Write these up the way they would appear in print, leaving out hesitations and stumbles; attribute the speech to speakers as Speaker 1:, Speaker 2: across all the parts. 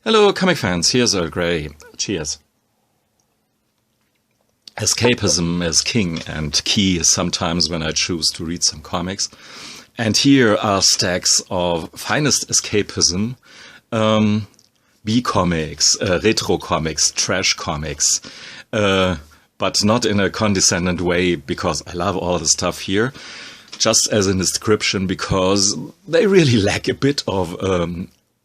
Speaker 1: Hello, comic fans. Here's Earl Grey. Cheers. Escapism is king and key sometimes when I choose to read some comics. And here are stacks of finest escapism, B-comics, retro comics, trash comics, but not in a condescending way, because I love all the stuff here, just as a description, because they really lack a bit of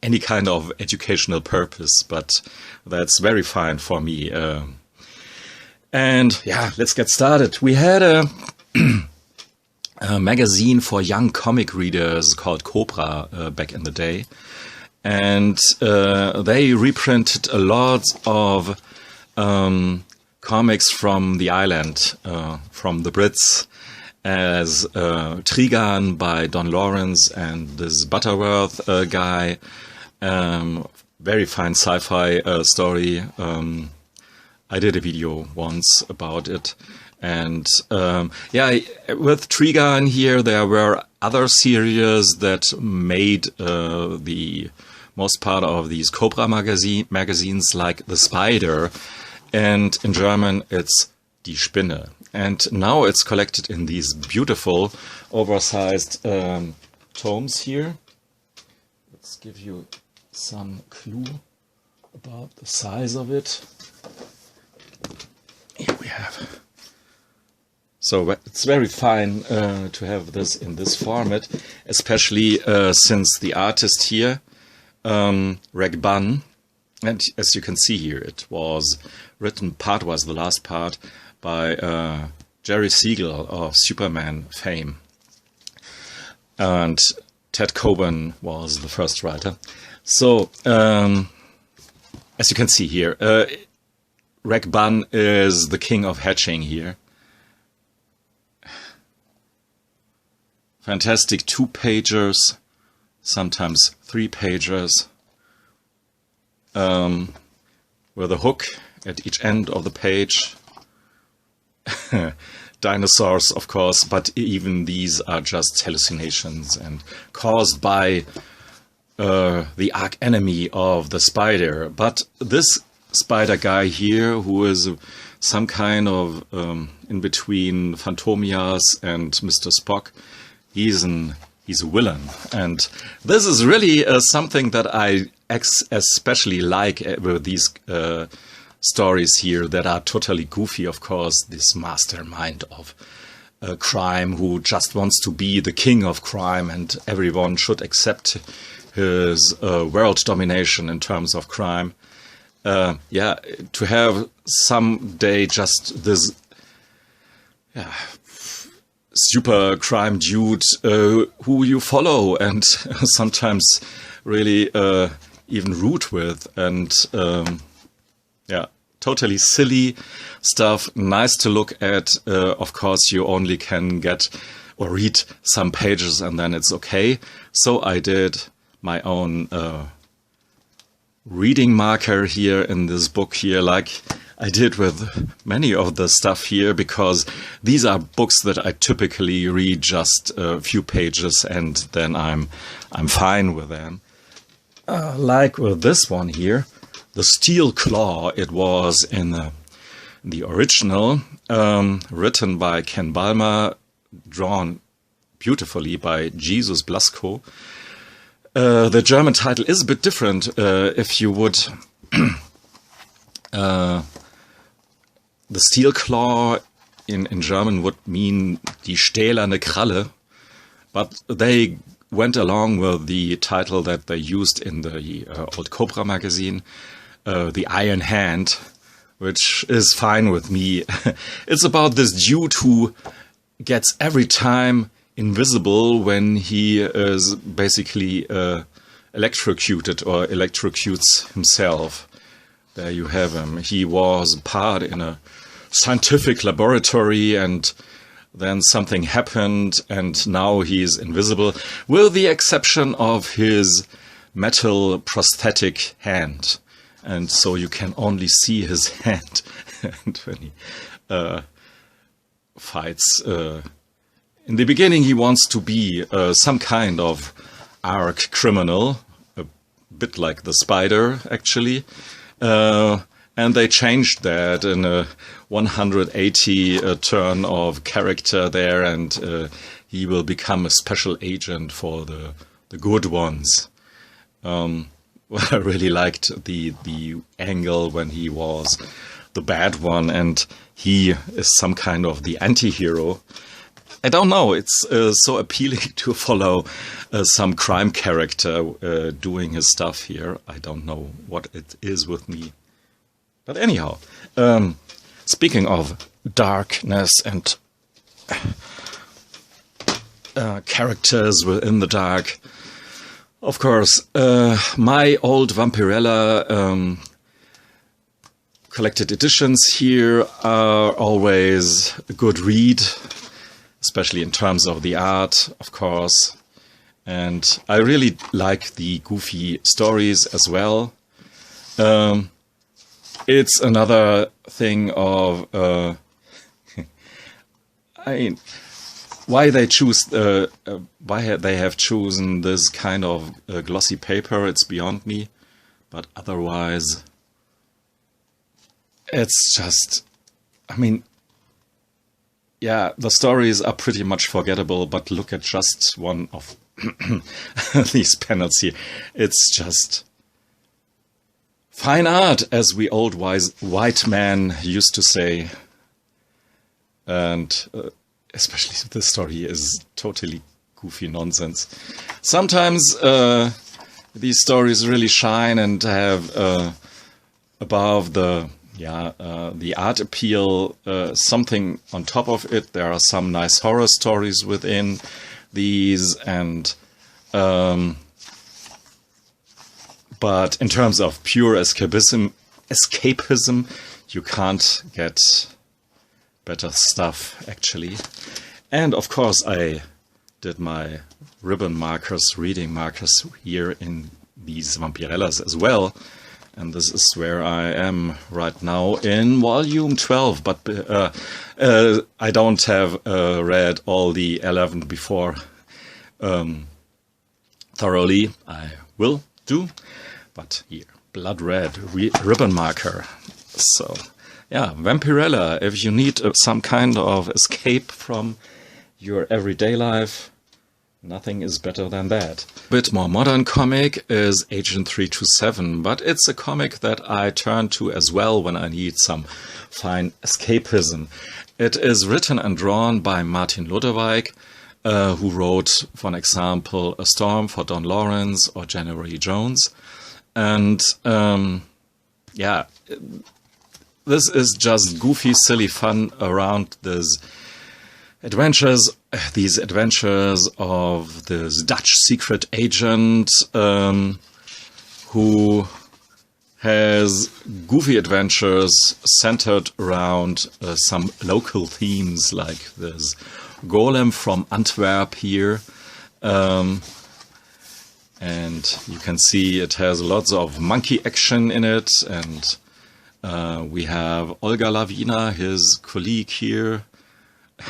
Speaker 1: any kind of educational purpose, but that's very fine for me. And yeah, let's get started. We had a magazine for young comic readers called Cobra back in the day. And they reprinted a lot of comics from the island, from the Brits, as Trigan by Don Lawrence and this Butterworth guy. Very fine sci-fi story. I did a video once about it. And yeah, with Trigan here, there were other series that made the most part of these Cobra magazines, like The Spider, and in German it's Die Spinne. And now it's collected in these beautiful oversized tomes here. Let's give you some clue about the size of it. Here we have. So it's very fine to have this in this format, especially since the artist here, Reg Bunn, and as you can see here, it was written, part was the last part, by Jerry Siegel of Superman fame. And Ted Coburn was the first writer. So, as you can see here, Reg Bunn is the king of hatching here. Fantastic 2-pagers, sometimes 3-pagers, with a hook at each end of the page. Dinosaurs, of course, but even these are just hallucinations and caused by the arch enemy of the Spider. But this Spider guy here, who is some kind of in between Phantomias and Mr. Spock, he's a villain, and this is really something that I especially like with these stories here that are totally goofy. Of course, this mastermind of crime who just wants to be the king of crime, and everyone should accept his world domination in terms of crime. Yeah, to have someday just this super crime dude who you follow and sometimes really even root with, and yeah, totally silly stuff, nice to look at. Of course, you only can get or read some pages and then it's okay. So I did my own reading marker here in this book here, like I did with many of the stuff here, because these are books that I typically read just a few pages and then I'm fine with them. Like with this one here, The Steel Claw. It was in the original, written by Ken Balmer, drawn beautifully by Jesus Blasco. The German title is a bit different. If you would, the Steel Claw in German would mean die stählerne Kralle, but they went along with the title that they used in the old Cobra magazine, the Iron Hand, which is fine with me. It's about this dude who gets every time invisible when he is basically electrocuted or electrocutes himself. There you have him. He was part in a scientific laboratory, and then something happened and now he's invisible, with the exception of his metal prosthetic hand. And so you can only see his hand and when he fights. In the beginning he wants to be some kind of arch criminal, bit like the spider, actually. And they changed that in a 180 turn of character there, and he will become a special agent for the good ones. Well, I really liked the angle when he was the bad one, and he is some kind of the anti-hero. I don't know, it's so appealing to follow some crime character doing his stuff here. I don't know what it is with me. But anyhow, speaking of darkness and characters within the dark, of course, my old Vampirella collected editions here are always a good read, especially in terms of the art, of course. And I really like the goofy stories as well. It's another thing of I mean, why they choose why they have chosen this kind of glossy paper, it's beyond me. But otherwise, it's just, I mean, yeah, the stories are pretty much forgettable, but look at just one of these panels here. It's just fine art, as we old wise white men used to say. And especially this story is totally goofy nonsense. Sometimes these stories really shine and have above the art appeal something on top of it. There are some nice horror stories within these, and but in terms of pure escapism, you can't get better stuff, actually. And of course, I did my ribbon markers, reading markers here in these Vampirellas as well. And this is where I am right now in volume 12. But I don't have read all the 11 before thoroughly. I will do. But here, blood red ribbon marker. So, yeah, Vampirella. If you need some kind of escape from your everyday life, nothing is better than that. A bit more modern comic is Agent 327, but it's a comic that I turn to as well when I need some fine escapism. It is written and drawn by Martin Lodewijk, who wrote, for example, A Storm for Don Lawrence or January Jones. And yeah, this is just goofy, silly fun around these adventures of this Dutch secret agent who has goofy adventures centered around some local themes, like this golem from Antwerp here. And you can see it has lots of monkey action in it, and we have Olga Lavina, his colleague here,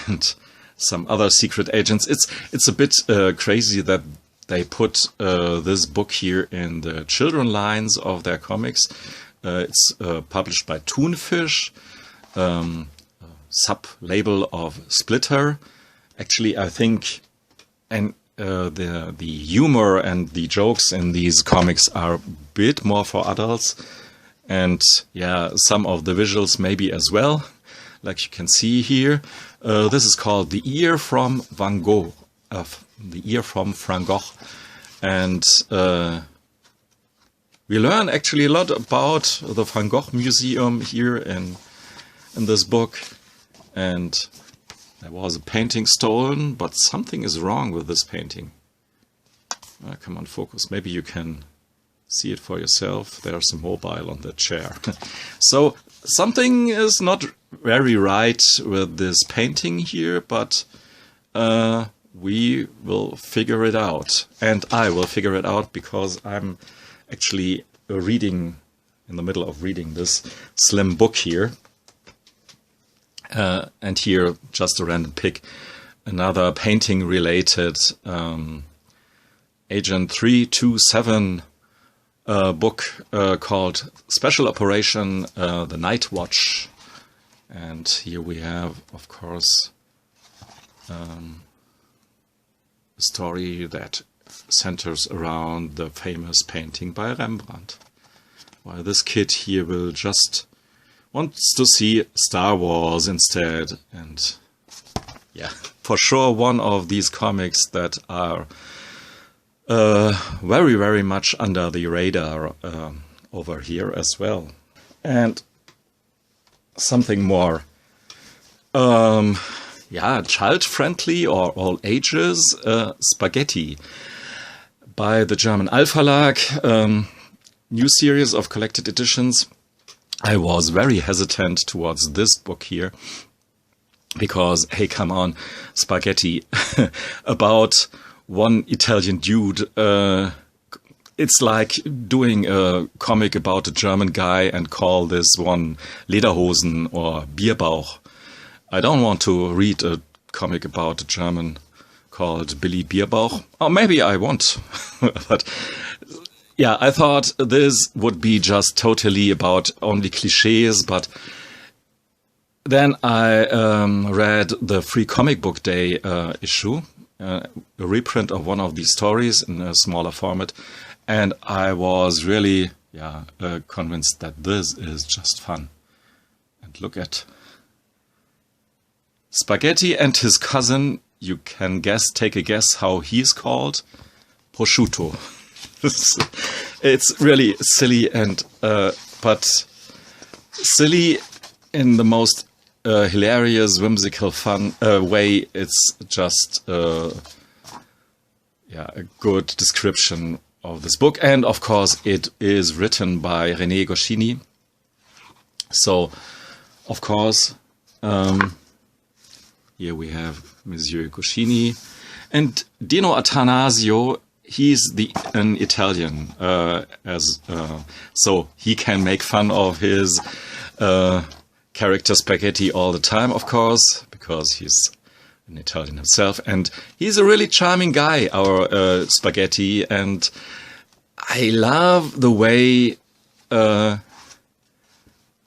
Speaker 1: and some other secret agents. It's a bit crazy that they put this book here in the children lines of their comics. It's published by Thunfisch, sub-label of Splitter. Actually, I think, and the humor and the jokes in these comics are a bit more for adults, and yeah, some of the visuals maybe as well, like you can see here. This is called The Ear from Van Gogh, The Ear from Van Gogh, and we learn actually a lot about the Van Gogh Museum here in this book. And there was a painting stolen, but something is wrong with this painting. Come on, focus. Maybe you can see it for yourself. There's a mobile on the chair. So something is not very right with this painting here, but we will figure it out. And I will figure it out because I'm actually in the middle of reading this slim book here. And here, just a random pick, another painting-related Agent 327 book called Special Operation The Night Watch. And here we have, of course, a story that centers around the famous painting by Rembrandt. While this kid here will just wants to see Star Wars instead. And yeah, for sure one of these comics that are very, very much under the radar over here as well. And something more, child-friendly or all ages, Spaghetti by the German Al Verlag, new series of collected editions. I was very hesitant towards this book here because, hey, come on, Spaghetti, about one Italian dude. It's like doing a comic about a German guy and call this one Lederhosen or Bierbauch. I don't want to read a comic about a German called Billy Bierbauch. Or maybe I want. But yeah, I thought this would be just totally about only cliches. But then I read the Free Comic Book Day issue, a reprint of one of these stories in a smaller format. And I was really, convinced that this is just fun. And look at Spaghetti and his cousin. You can take a guess how he's called. Prosciutto. It's really silly and, but silly in the most hilarious, whimsical, fun way. It's just, a good description of this book. And of course it is written by Rene Goscinny. So of course here we have Monsieur Goscinny and Dino Attanasio. He's an Italian, so he can make fun of his character Spaghetti all the time, of course, because he's an Italian himself, and he's a really charming guy, our Spaghetti, and I love the way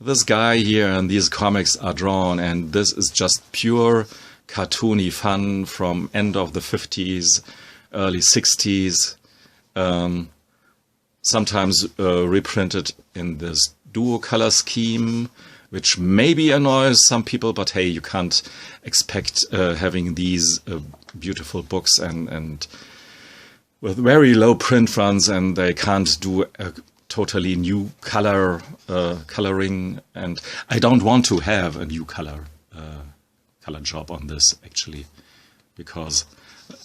Speaker 1: this guy here and these comics are drawn, and this is just pure cartoony fun from end of the 50s, early 60s, sometimes reprinted in this duo color scheme, which maybe annoys some people, but hey, you can't expect having these beautiful books and with very low print runs, and they can't do a totally new coloring, and I don't want to have a new color job on this, actually, because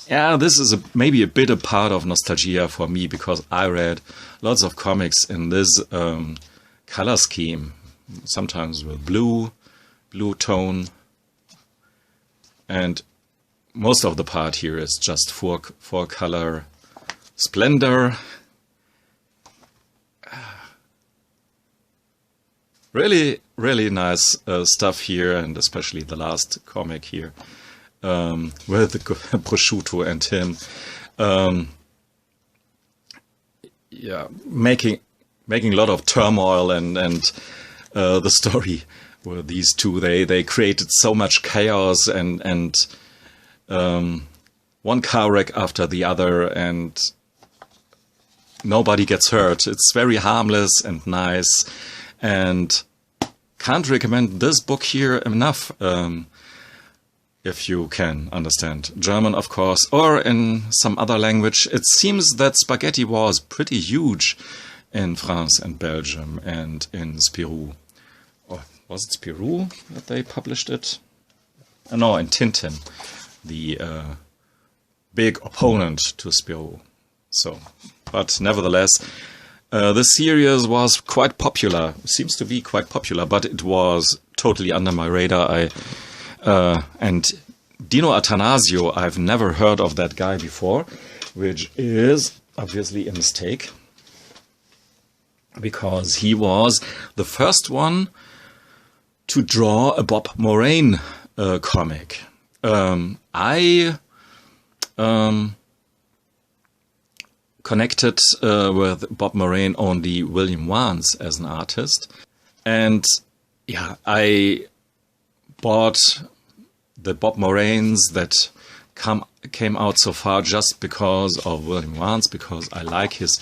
Speaker 1: this is maybe a bit a part of nostalgia for me, because I read lots of comics in this color scheme, sometimes with blue tone, and most of the part here is just four color splendor. Really, really nice stuff here, and especially the last comic here with the prosciutto and him, making a lot of turmoil, and the story where these two they created so much chaos, and one car wreck after the other, and nobody gets hurt. It's very harmless and nice. And can't recommend this book here enough, if you can understand German, of course, or in some other language. It seems that Spaghetti was pretty huge in France and Belgium and in Spirou. Or was it Spirou that they published it? No, in Tintin, the big opponent to Spirou. So, but nevertheless, this series was quite popular, seems to be quite popular, but it was totally under my radar. And Dino Attanasio, I've never heard of that guy before, which is obviously a mistake, because he was the first one to draw a Bob Morene comic. connected with Bob Morene only William Vance as an artist. And yeah, I bought the Bob Morenes that came out so far just because of William Vance, because I like his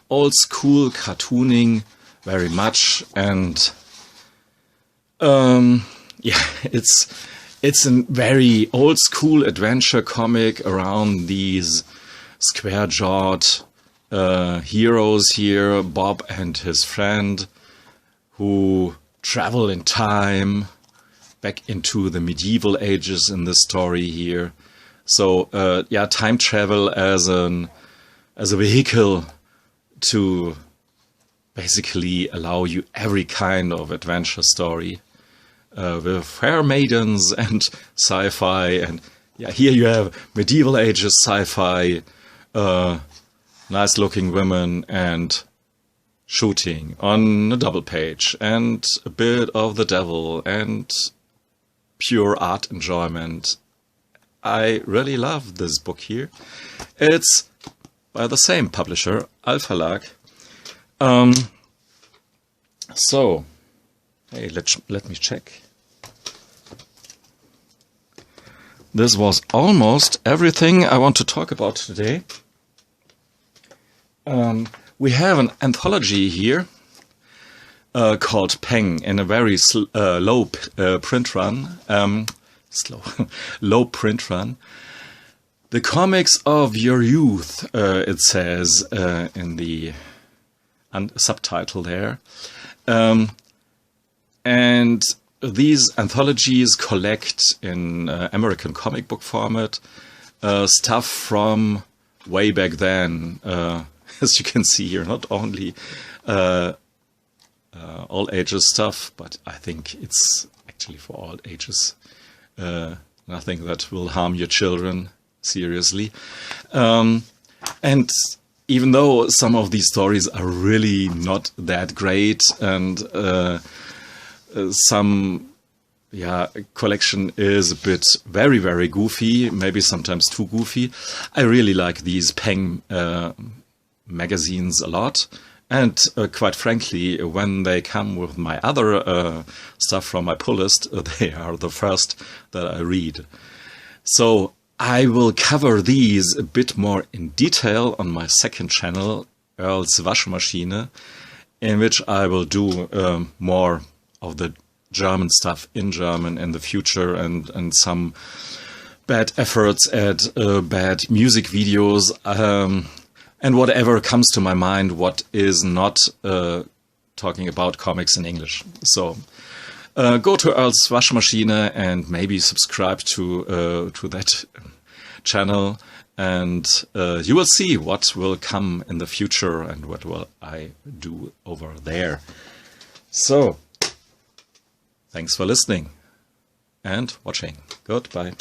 Speaker 1: old school cartooning very much. And yeah, it's a very old school adventure comic around these square-jawed heroes here, Bob and his friend, who travel in time back into the medieval ages in this story here. So yeah, time travel as a vehicle to basically allow you every kind of adventure story with fair maidens and sci-fi, and yeah, here you have medieval ages sci-fi, nice looking women and shooting on a double page, and a bit of the devil and pure art enjoyment. I really love this book here. It's by the same publisher, Alphalag. So, hey, let me check. This was almost everything I want to talk about today. We have an anthology here called Peng in a very low print run. Low print run. The comics of your youth, it says in the subtitle there. And these anthologies collect in American comic book format stuff from way back then. As you can see here, not only all ages stuff, but I think it's actually for all ages. Nothing that will harm your children seriously. And even though some of these stories are really not that great, and some collection is a bit very, very goofy, maybe sometimes too goofy, I really like these Peng magazines a lot. And quite frankly, when they come with my other stuff from my pull list, they are the first that I read. So I will cover these a bit more in detail on my second channel, Earl's Waschmaschine, in which I will do more of the German stuff in German in the future, and some bad efforts at bad music videos, and whatever comes to my mind, what is not talking about comics in English. So go to Earl's Waschmaschine and maybe subscribe to that channel, and you will see what will come in the future and what will I do over there. So, thanks for listening and watching. Goodbye.